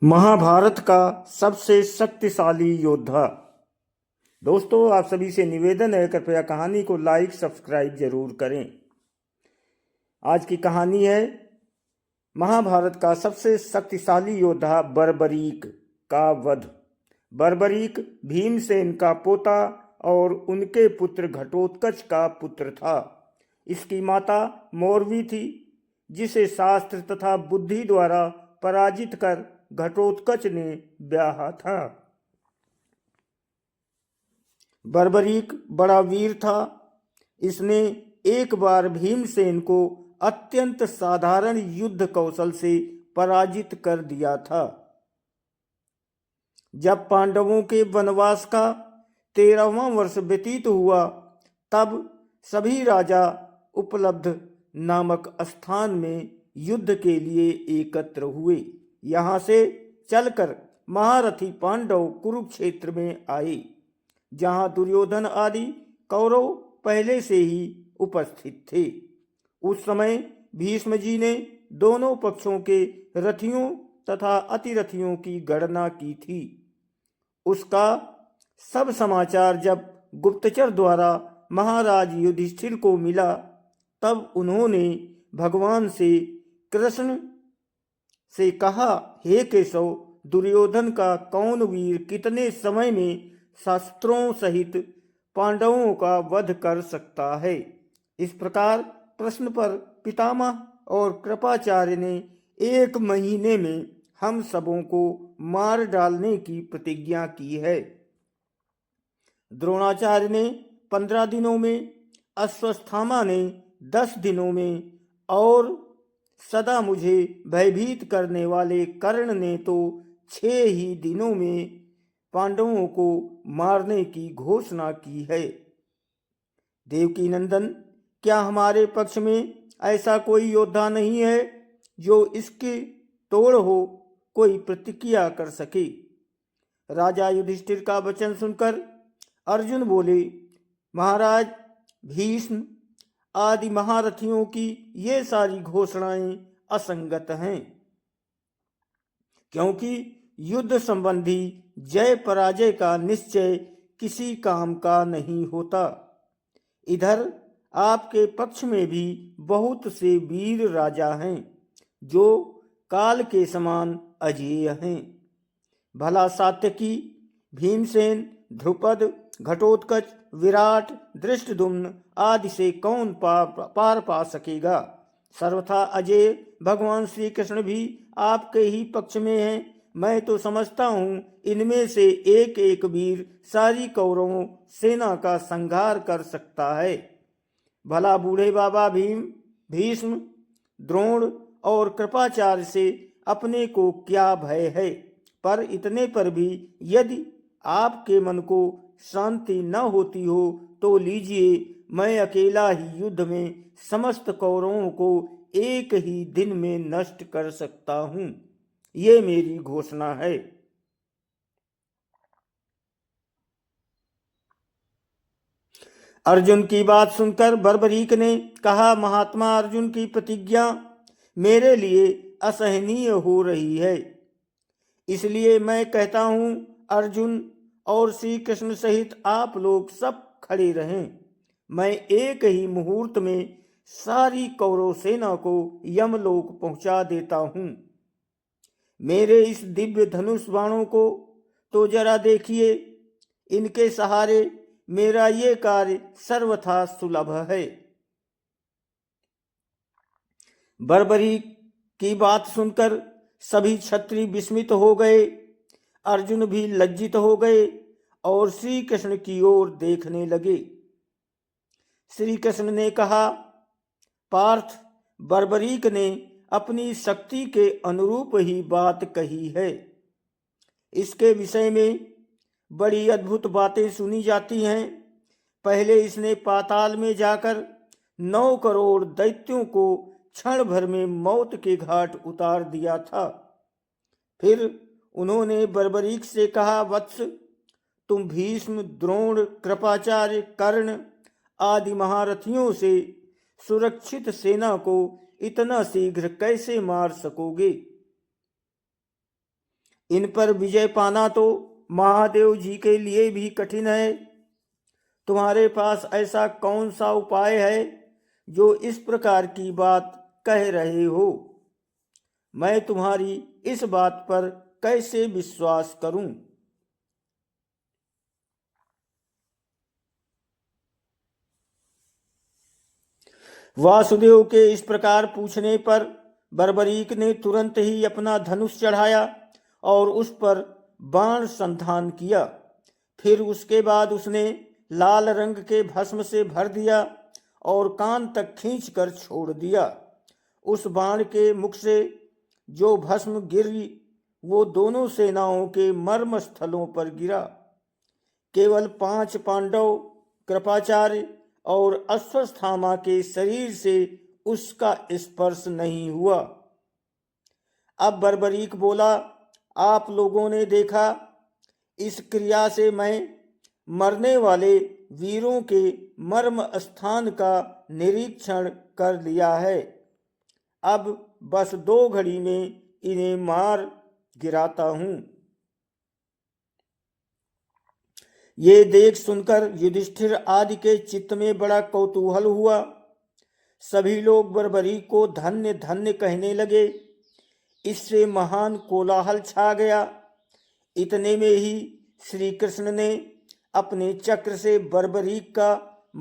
महाभारत का सबसे शक्तिशाली योद्धा। दोस्तों, आप सभी से निवेदन है, कृपया कहानी को लाइक सब्सक्राइब जरूर करें। आज की कहानी है महाभारत का सबसे शक्तिशाली योद्धा बर्बरीक का वध। बर्बरीक भीमसेन का पोता और उनके पुत्र घटोत्कच का पुत्र था। इसकी माता मौरवी थी, जिसे शास्त्र तथा बुद्धि द्वारा पराजित कर घटोत्कच ने ब्याहा था। बर्बरीक बड़ा वीर था। इसने एक बार भीमसेन को अत्यंत साधारण युद्ध कौशल से पराजित कर दिया था। जब पांडवों के वनवास का 13वां वर्ष व्यतीत हुआ, तब सभी राजा उपलब्ध नामक स्थान में युद्ध के लिए एकत्र हुए। यहाँ से चलकर महारथी पांडव कुरुक्षेत्र में आए, जहाँ दुर्योधन आदि कौरव पहले से ही उपस्थित थे। उस समय भीष्म जी ने दोनों पक्षों के रथियों तथा अतिरथियों की गणना की थी। उसका सब समाचार जब गुप्तचर द्वारा महाराज युधिष्ठिर को मिला, तब उन्होंने भगवान से कृष्ण से कहा, हे केशव, दुर्योधन का कौन वीर कितने समय में शस्त्रों सहित पांडवों का वध कर सकता है। इस प्रकार प्रश्न पर पितामह और कृपाचार्य ने 1 महीने में हम सबों को मार डालने की प्रतिज्ञा की है। द्रोणाचार्य ने 15 दिनों में, अश्वत्थामा ने 10 दिनों में और सदा मुझे भयभीत करने वाले कर्ण ने तो 6 ही दिनों में पांडवों को मारने की घोषणा की है। देवकी नंदन, क्या हमारे पक्ष में ऐसा कोई योद्धा नहीं है जो इसके तोड़ हो कोई प्रतिक्रिया कर सके। राजा युधिष्ठिर का वचन सुनकर अर्जुन बोले, महाराज, भीष्म आदि महारथियों की ये सारी घोषणाएं असंगत हैं, क्योंकि युद्ध संबंधी जय पराजय का निश्चय किसी काम का नहीं होता। इधर आपके पक्ष में भी बहुत से वीर राजा हैं, जो काल के समान अजेय हैं। भला सात्यकी, भीमसेन, ध्रुपद, घटोत्कच, विराट, धृष्टद्युम्न आदि से कौन पार पा सकेगा। सर्वथा अजेय भगवान श्री कृष्ण भी आपके ही पक्ष में हैं। मैं तो समझता हूँ इनमें से एक एक वीर सारी कौरवों सेना का संहार कर सकता है। भला बूढ़े बाबा भीम, भीष्म, द्रोण और कृपाचार्य से अपने को क्या भय है। पर इतने पर भी यदि आपके मन को शांति न होती हो तो लीजिए, मैं अकेला ही युद्ध में समस्त कौरवों को एक ही दिन में नष्ट कर सकता हूँ। ये मेरी घोषणा है। अर्जुन की बात सुनकर बर्बरीक ने कहा, महात्मा अर्जुन की प्रतिज्ञा मेरे लिए असहनीय हो रही है। इसलिए मैं कहता हूँ, अर्जुन और श्री कृष्ण सहित आप लोग सब खड़े रहें। मैं एक ही मुहूर्त में सारी कौरव सेना को यमलोक पहुंचा देता हूँ। मेरे इस दिव्य धनुष बाणों को तो जरा देखिए। इनके सहारे मेरा ये कार्य सर्वथा सुलभ है। बर्बरी की बात सुनकर सभी क्षत्रिय विस्मित हो गए। अर्जुन भी लज्जित हो गए और श्री कृष्ण की ओर देखने लगे। श्री कृष्ण ने कहा, पार्थ, बर्बरीक ने अपनी शक्ति के अनुरूप ही बात कही है। इसके विषय में बड़ी अद्भुत बातें सुनी जाती हैं। पहले इसने पाताल में जाकर 9 करोड़ दैत्यों को क्षण भर में मौत के घाट उतार दिया था। फिर उन्होंने बर्बरीक से कहा, वत्स, तुम भीष्म, द्रोण, कृपाचार्य, कर्ण आदि महारथियों से सुरक्षित सेना को इतना शीघ्र कैसे मार सकोगे। इन पर विजय पाना तो महादेव जी के लिए भी कठिन है। तुम्हारे पास ऐसा कौन सा उपाय है जो इस प्रकार की बात कह रहे हो? मैं तुम्हारी इस बात पर कैसे विश्वास करूं? वासुदेव के इस प्रकार पूछने पर बर्बरीक ने तुरंत ही अपना धनुष चढ़ाया और उस पर बाण संधान किया। फिर उसके बाद उसने लाल रंग के भस्म से भर दिया और कान तक खींच कर छोड़ दिया। उस बाण के मुख से जो भस्म गिरी वो दोनों सेनाओं के मर्म स्थलों पर गिरा। केवल 5 पांडव, कृपाचार्य और अश्वत्थामा के शरीर से उसका स्पर्श नहीं हुआ। अब बर्बरीक बोला, आप लोगों ने देखा, इस क्रिया से मैं मरने वाले वीरों के मर्म स्थान का निरीक्षण कर लिया है। अब बस 2 घड़ी में इन्हें मार गिराता हूं। ये देख सुनकर युधिष्ठिर आदि के चित्त में बड़ा कौतूहल हुआ। सभी लोग बर्बरीक को धन्य धन्य कहने लगे। इससे महान कोलाहल छा गया। इतने में ही श्री कृष्ण ने अपने चक्र से बर्बरीक का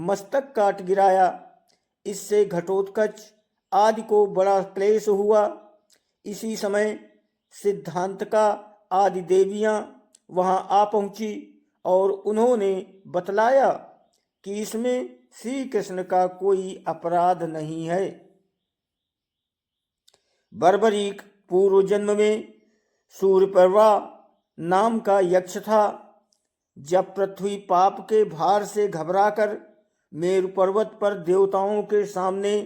मस्तक काट गिराया। इससे घटोत्कच आदि को बड़ा क्लेश हुआ। इसी समय सिद्धांतका आदि देवियां वहां आ पहुंची और उन्होंने बतलाया कि इसमें श्री कृष्ण का कोई अपराध नहीं है। बर्बरीक पूर्व जन्म में सूर्यपर्वा नाम का यक्ष था। जब पृथ्वी पाप के भार से घबराकर मेरु पर्वत पर देवताओं के सामने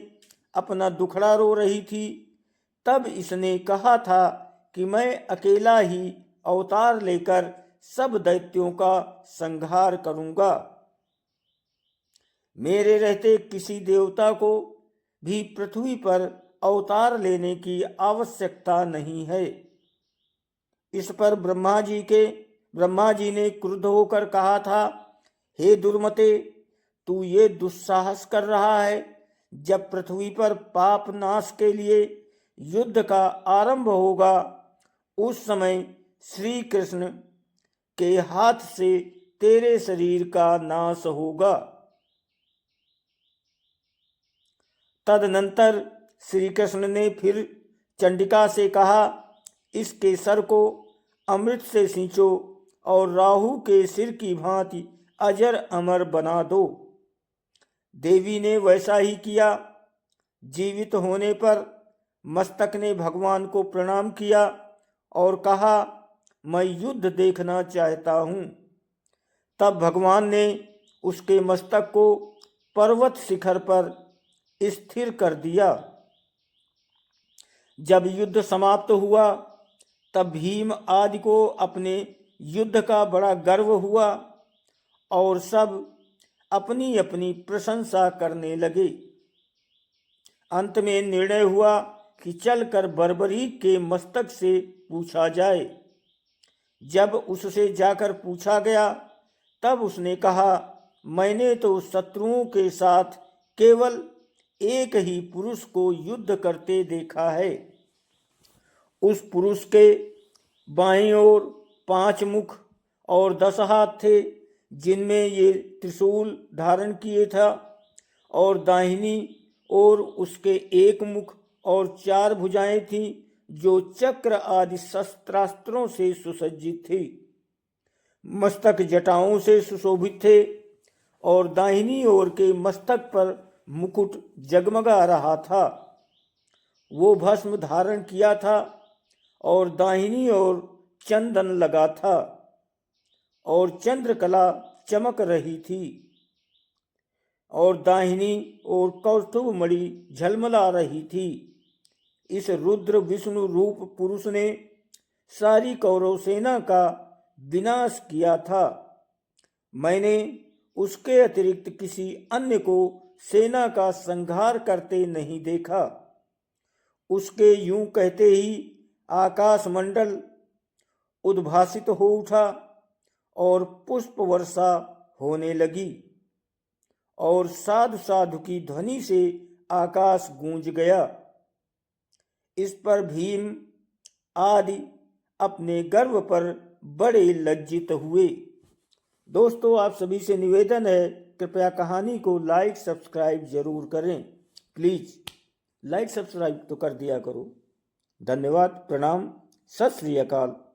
अपना दुखड़ा रो रही थी, तब इसने कहा था कि मैं अकेला ही अवतार लेकर सब दैत्यों का संहार करूंगा। मेरे रहते किसी देवता को भी पृथ्वी पर अवतार लेने की आवश्यकता नहीं है। इस पर ब्रह्मा जी ने क्रुद्ध होकर कहा था, हे दुर्मते, तू ये दुस्साहस कर रहा है। जब पृथ्वी पर पाप नाश के लिए युद्ध का आरंभ होगा, उस समय श्री कृष्ण के हाथ से तेरे शरीर का नाश होगा। तदनंतर श्री कृष्ण ने फिर चंडिका से कहा, इसके सर को अमृत से सींचो और राहु के सिर की भांति अजर अमर बना दो। देवी ने वैसा ही किया। जीवित होने पर मस्तक ने भगवान को प्रणाम किया और कहा, मैं युद्ध देखना चाहता हूं। तब भगवान ने उसके मस्तक को पर्वत शिखर पर स्थिर कर दिया। जब युद्ध समाप्त हुआ, तब भीम आदि को अपने युद्ध का बड़ा गर्व हुआ और सब अपनी अपनी प्रशंसा करने लगे। अंत में निर्णय हुआ कि चलकर बर्बरीक के मस्तक से पूछा जाए। जब उससे जाकर पूछा गया, तब उसने कहा, मैंने तो शत्रुओं के साथ केवल एक ही पुरुष को युद्ध करते देखा है। उस पुरुष के बाईं ओर 5 मुख और 10 हाथ थे, जिनमें ये त्रिशूल धारण किए था, और दाहिनी ओर उसके 1 मुख और 4 भुजाएं थीं, जो चक्र आदि शस्त्रास्त्रों से सुसज्जित थी। मस्तक जटाओं से सुशोभित थे और दाहिनी ओर के मस्तक पर मुकुट जगमगा रहा था। वो भस्म धारण किया था और दाहिनी ओर चंदन लगा था और चंद्रकला चमक रही थी और दाहिनी ओर कौस्तुभ मणि झलमला रही थी। इस रुद्र विष्णु रूप पुरुष ने सारी कौरव सेना का विनाश किया था। मैंने उसके अतिरिक्त किसी अन्य को सेना का संहार करते नहीं देखा। उसके यूं कहते ही आकाश मंडल उद्भासित हो उठा और पुष्प वर्षा होने लगी और साधु साधु की ध्वनि से आकाश गूंज गया। इस पर भीम आदि अपने गर्व पर बड़े लज्जित हुए। दोस्तों, आप सभी से निवेदन है, कृपया कहानी को लाइक सब्सक्राइब जरूर करें। प्लीज़ लाइक सब्सक्राइब तो कर दिया करो। धन्यवाद, प्रणाम, सत श्री अकाल।